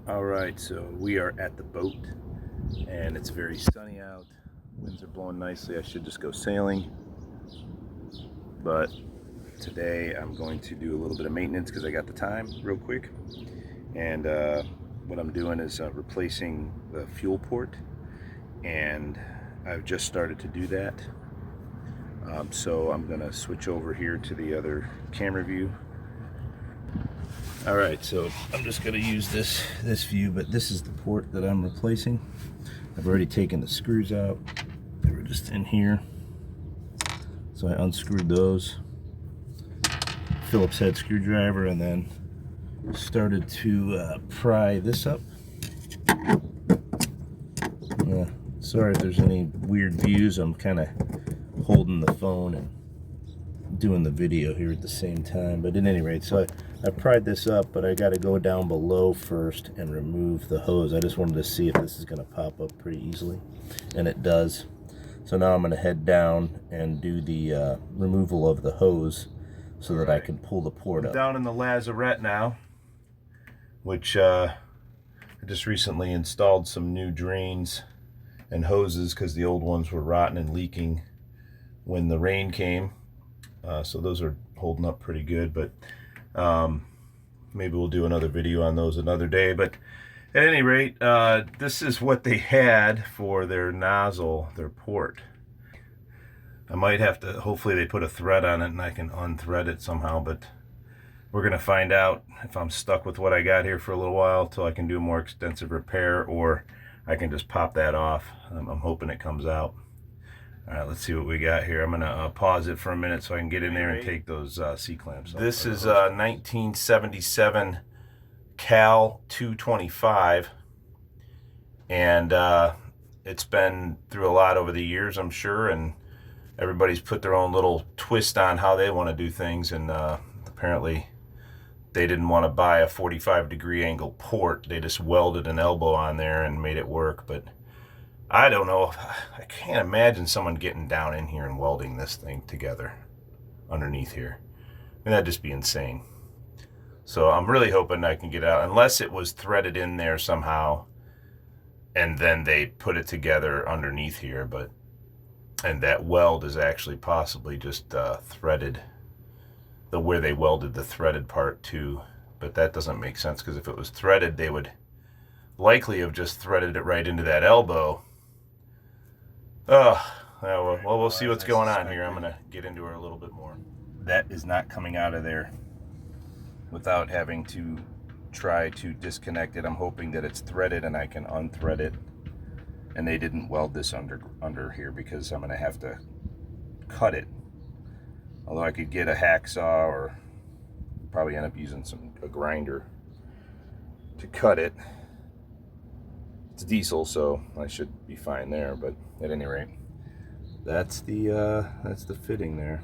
All right, so we are at the boat and it's very sunny out. Winds are blowing nicely. I should just go sailing, but today I'm going to do a little bit of maintenance because I got the time real quick. And what I'm doing is replacing the fuel port, and I've just started to do that. So I'm gonna switch over here to the other camera view. All right, so I'm just gonna use this view, but this is the port that I'm replacing. I've already taken the screws out. They were just in here. So I unscrewed those. Phillips head screwdriver, and then started to pry this up. Yeah, sorry if there's any weird views. I'm kind of holding the phone and doing the video here at the same time, but at any rate, so I pried this up, but I got to go down below first and remove the hose. I just wanted to see if this is going to pop up pretty easily, and it does. So now I'm going to head down and do the removal of the hose so that I can pull the port up. Down in the lazarette now, which I just recently installed some new drains and hoses because the old ones were rotten and leaking when the rain came. So those are holding up pretty good, but maybe we'll do another video on those another day. But at any rate, this is what they had for their nozzle, their port. I might have to, hopefully they put a thread on it and I can unthread it somehow, but we're gonna find out if I'm stuck with what I got here for a little while till I can do a more extensive repair, or I can just pop that off. I'm hoping it comes out. All right, let's see what we got here. I'm gonna pause it for a minute so I can get in there and take those C-clamps off. This is 1977 Cal 225, and it's been through a lot over the years, I'm sure, and everybody's put their own little twist on how they want to do things, and apparently they didn't want to buy a 45-degree angle port. They just welded an elbow on there and made it work, but I don't know. I can't imagine someone getting down in here and welding this thing together underneath here. I mean, that'd just be insane. So I'm really hoping I can get out, unless it was threaded in there somehow and then they put it together underneath here, and that weld is actually possibly just threaded, where they welded the threaded part to. But that doesn't make sense, because if it was threaded, they would likely have just threaded it right into that elbow. Well, we'll see what's going on here. I'm going to get into her a little bit more. That is not coming out of there without having to try to disconnect it. I'm hoping that it's threaded and I can unthread it. And they didn't weld this under here, because I'm going to have to cut it. Although I could get a hacksaw, or probably end up using a grinder to cut it. It's diesel, so I should be fine there. But at any rate, that's the fitting there,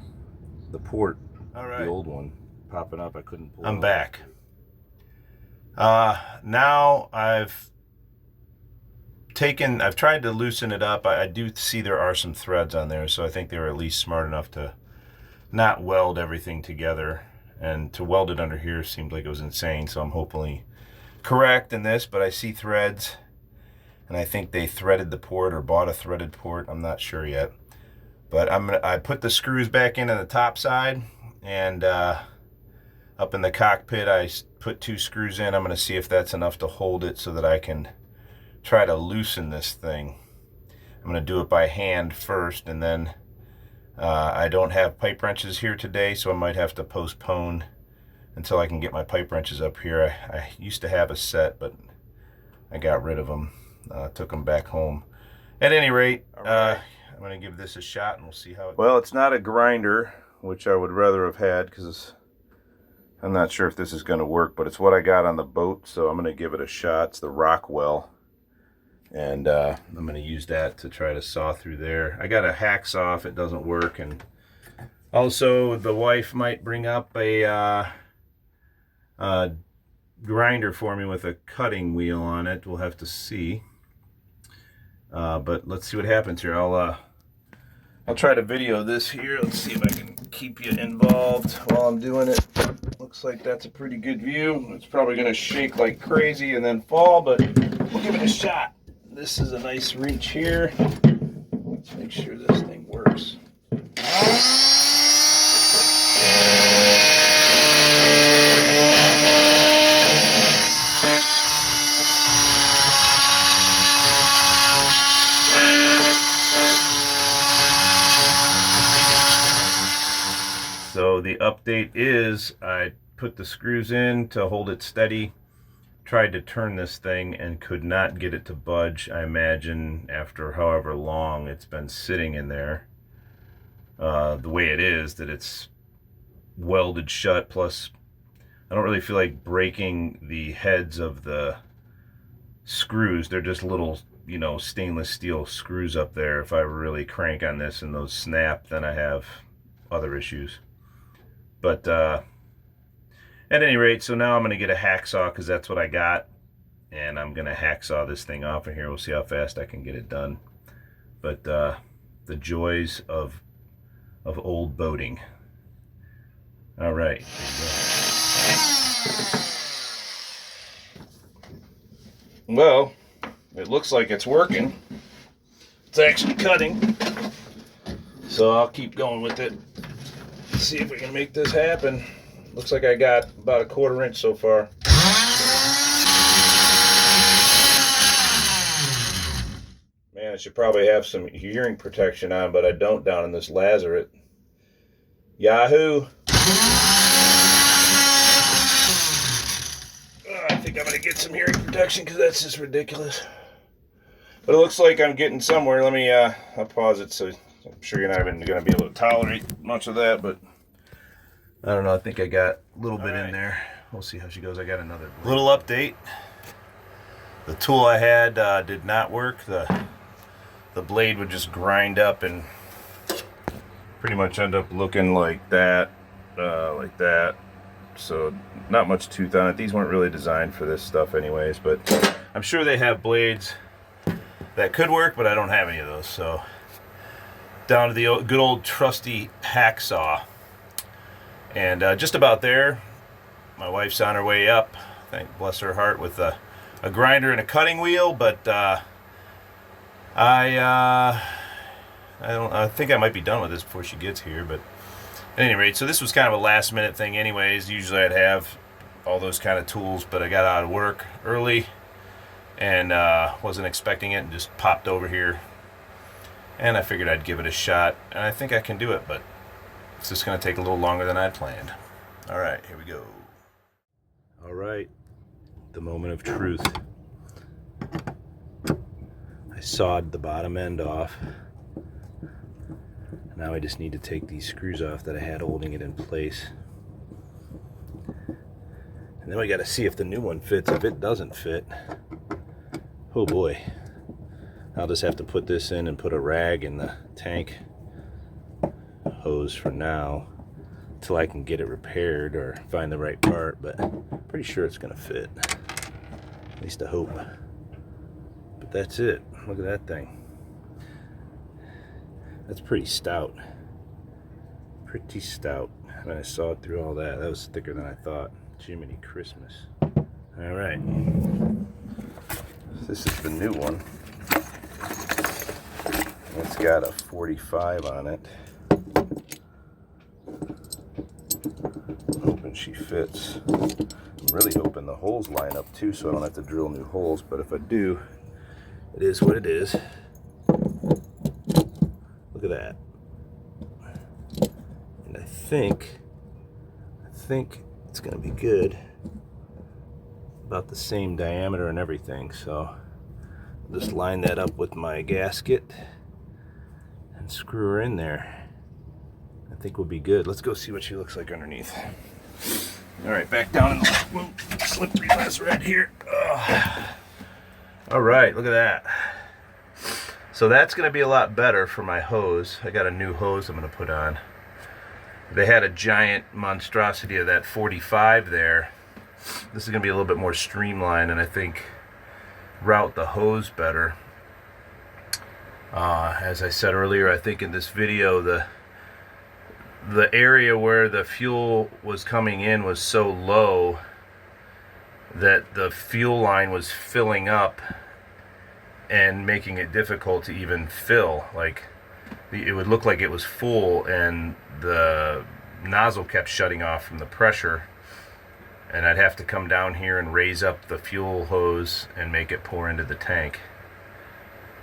the port. All right. The old one popping up. I couldn't pull it. I'm back. Now I've tried to loosen it up. I do see there are some threads on there, so I think they were at least smart enough to not weld everything together. And to weld it under here seemed like it was insane, so I'm hopefully correct in this, but I see threads. And I think they threaded the port or bought a threaded port. I'm not sure yet. But I put the screws back in on the top side, and up in the cockpit I put 2 screws in. I'm going to see if that's enough to hold it so that I can try to loosen this thing. I'm going to do it by hand first, and then I don't have pipe wrenches here today, so I might have to postpone until I can get my pipe wrenches up here. I used to have a set, but I got rid of them. Took them back home. At any rate, I'm going to give this a shot and we'll see how it goes. Well, it's not a grinder, which I would rather have had, because I'm not sure if this is going to work, but it's what I got on the boat, so I'm going to give it a shot. It's the Rockwell, and I'm going to use that to try to saw through there. I got a hacksaw if it doesn't work, and also the wife might bring up a grinder for me with a cutting wheel on it. We'll have to see. But let's see what happens here. I'll try to video this here. Let's see if I can keep you involved while I'm doing it. Looks like that's a pretty good view. It's probably going to shake like crazy and then fall, but we'll give it a shot. This is a nice reach here. Let's make sure this thing works. So the update is I put the screws in to hold it steady, tried to turn this thing and could not get it to budge. I imagine after however long it's been sitting in there, the way it is, that it's welded shut. Plus I don't really feel like breaking the heads of the screws. They're just little, you know, stainless steel screws up there. If I really crank on this and those snap, then I have other issues. But at any rate, so now I'm going to get a hacksaw because that's what I got. And I'm going to hacksaw this thing off of here. We'll see how fast I can get it done. But the joys of old boating. All right. Well, it looks like it's working. It's actually cutting. So I'll keep going with it. See if we can make this happen. Looks like I got about a 1/4 inch so far. Man, I should probably have some hearing protection on, but I don't down in this Lazarette. Yahoo! I think I'm going to get some hearing protection because that's just ridiculous. But it looks like I'm getting somewhere. Let me, I'll pause it so I'm sure you're not even going to be able to tolerate much of that, but I don't know. I think I got a little bit in there. We'll see how she goes. I got another little update. The tool I had did not work. The blade would just grind up and pretty much end up looking like that, So not much tooth on it. These weren't really designed for this stuff anyways, but I'm sure they have blades that could work, but I don't have any of those. So down to the good old trusty hacksaw. And just about there. My wife's on her way up, thank bless her heart, with a grinder and a cutting wheel, but I think I might be done with this before she gets here. But at any rate, so this was kind of a last minute thing anyways. Usually I'd have all those kind of tools, but I got out of work early and wasn't expecting it and just popped over here. And I figured I'd give it a shot, and I think I can do it, but it's just going to take a little longer than I'd planned. All right, here we go. All right, the moment of truth. I sawed the bottom end off. Now I just need to take these screws off that I had holding it in place. And then we got to see if the new one fits. If it doesn't fit, oh boy, I'll just have to put this in and put a rag in the tank hose for now until I can get it repaired or find the right part, but pretty sure it's gonna fit. At least I hope. But that's it. Look at that thing. That's pretty stout. Pretty stout. When I saw it through all that, that was thicker than I thought. Jiminy Christmas. All right. This is the new one. It's got a 45 on it. Hoping she fits. I'm really hoping the holes line up too, so I don't have to drill new holes, but if I do, it is what it is. Look at that. And I think it's gonna be good. About the same diameter and everything, so I'll just line that up with my gasket and screw her in there. I think we'll be good. Let's go see what she looks like underneath. All right, back down in the slippery mess right here. Ugh. All right, look at that. So that's going to be a lot better for my hose. I got a new hose I'm going to put on. They had a giant monstrosity of that 45 there. This is going to be a little bit more streamlined, and I think route the hose better. As I said earlier, I think in this video, the area where the fuel was coming in was so low that the fuel line was filling up and making it difficult to even fill. Like, it would look like it was full and the nozzle kept shutting off from the pressure, and I'd have to come down here and raise up the fuel hose and make it pour into the tank.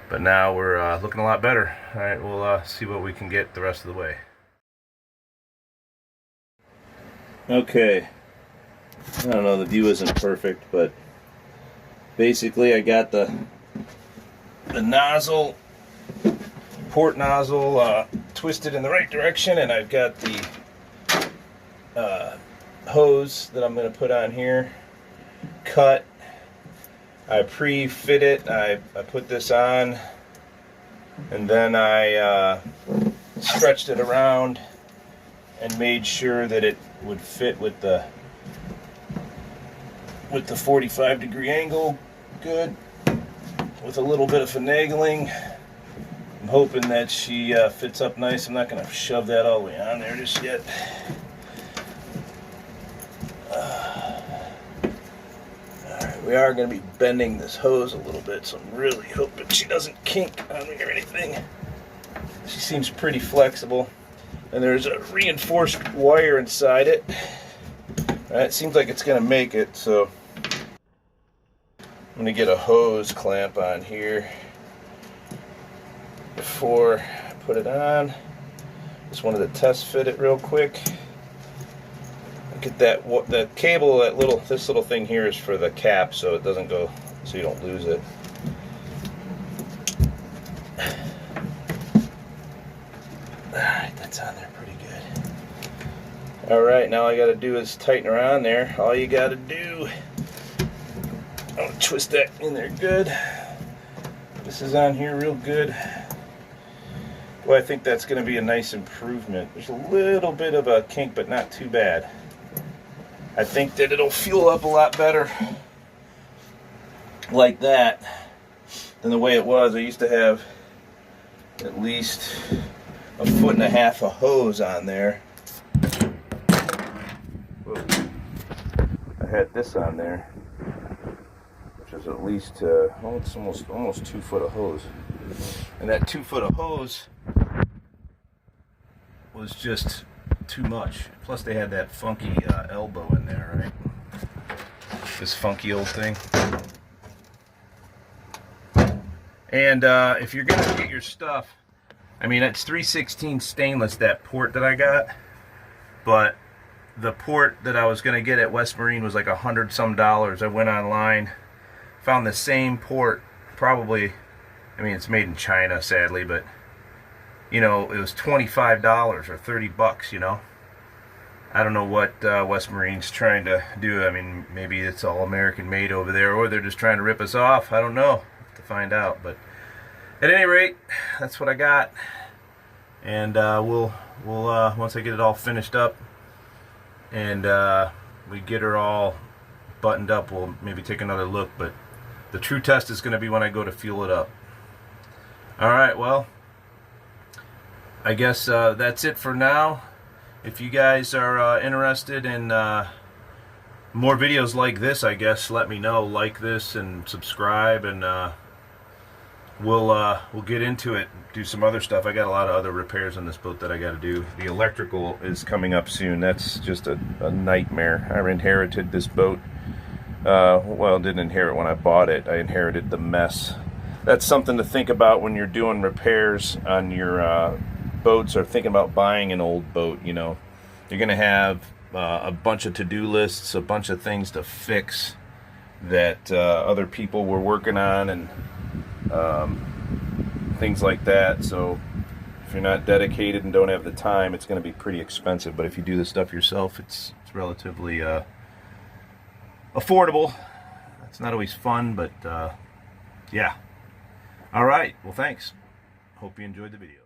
But now we're looking a lot better. All right, we'll see what we can get the rest of the way. Okay, I don't know, the view isn't perfect, but basically I got the nozzle, port nozzle, twisted in the right direction, and I've got the hose that I'm going to put on here cut. I pre-fit it. I put this on, and then I stretched it around and made sure that it would fit with the 45-degree angle good, with a little bit of finagling. I'm hoping that she fits up nice. I'm not going to shove that all the way on there just yet. Alright, we are going to be bending this hose a little bit, so I'm really hoping she doesn't kink on me or anything. She seems pretty flexible. And there's a reinforced wire inside it. It seems like it's going to make it, so I'm going to get a hose clamp on here before I put it on. Just wanted to test fit it real quick. Look at that cable, this little thing here is for the cap, so it doesn't go, so you don't lose it. Alright, that's on there pretty good. Alright, now all I gotta do is tighten around there. All you gotta do, I'll twist that in there good. This is on here real good. Well, I think that's gonna be a nice improvement. There's a little bit of a kink, but not too bad. I think that it'll fuel up a lot better like that than the way it was. I used to have at least 1.5 foot of hose on there. Whoa. I had this on there, which is at least it's almost 2 foot of hose, and that 2 foot of hose was just too much. Plus they had that funky elbow in there, right? This funky old thing. And if you're gonna get your stuff, I mean, it's 3/16 stainless, that port that I got, but the port that I was going to get at West Marine was like $100 some. I went online, found the same port, probably, I mean, it's made in China, sadly, but, you know, it was $25 or $30, you know. I don't know what West Marine's trying to do. I mean, maybe it's all American made over there, or they're just trying to rip us off. I don't know. Have to find out, but at any rate, that's what I got, and we'll once I get it all finished up and we get her all buttoned up, we'll maybe take another look. But the true test is going to be when I go to fuel it up. All right, well, I guess that's it for now. If you guys are interested in more videos like this, I guess let me know. Like this and subscribe, and we'll get into it, do some other stuff. I got a lot of other repairs on this boat that I got to do. The electrical is coming up soon. That's just a nightmare. I inherited this boat. Well, didn't inherit when I bought it. I inherited the mess. That's something to think about when you're doing repairs on your boats, or thinking about buying an old boat. You know, you're gonna have a bunch of to-do lists, a bunch of things to fix that other people were working on, and things like that. So if you're not dedicated and don't have the time, it's going to be pretty expensive. But if you do this stuff yourself, it's relatively affordable. It's not always fun, but yeah. All right, well, thanks. Hope you enjoyed the video.